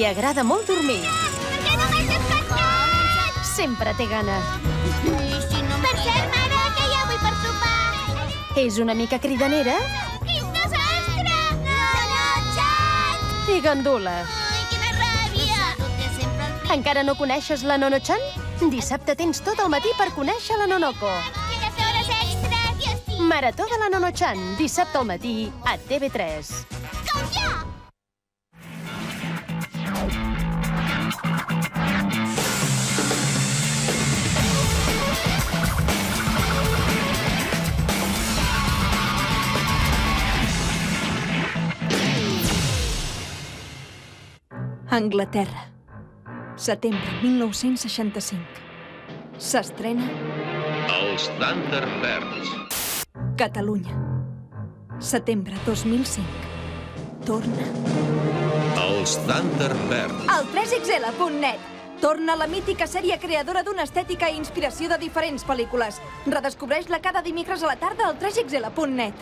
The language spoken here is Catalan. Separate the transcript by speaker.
Speaker 1: Li agrada molt dormir.
Speaker 2: Per què no m'has despertat?
Speaker 1: Sempre té gana.
Speaker 2: Per cert, mare, què hi ha avui per sopar?
Speaker 1: És una mica cridanera
Speaker 2: Quin desastre! Nono-chan!
Speaker 1: i gandules.
Speaker 2: Ai, quina ràbia!
Speaker 1: Encara no coneixes la Nono-chan? Dissabte tens tot el matí per conèixer la Nonoko.
Speaker 2: Quines hores extres i estic...
Speaker 1: Marató de la Nono-chan, dissabte al matí a TV3.
Speaker 2: Com ja!
Speaker 3: Anglaterra. Setembre 1965. S'estrena
Speaker 4: Els Thunderbirds.
Speaker 3: Catalunya. Setembre 2005. Torna
Speaker 4: Els Thunderbirds.
Speaker 3: al 3xl.net. Torna la mítica sèrie creadora d'una estètica i inspiració de diferents pel·lícules. Redescobreix-la cada dimecres a la tarda al 3xl.net.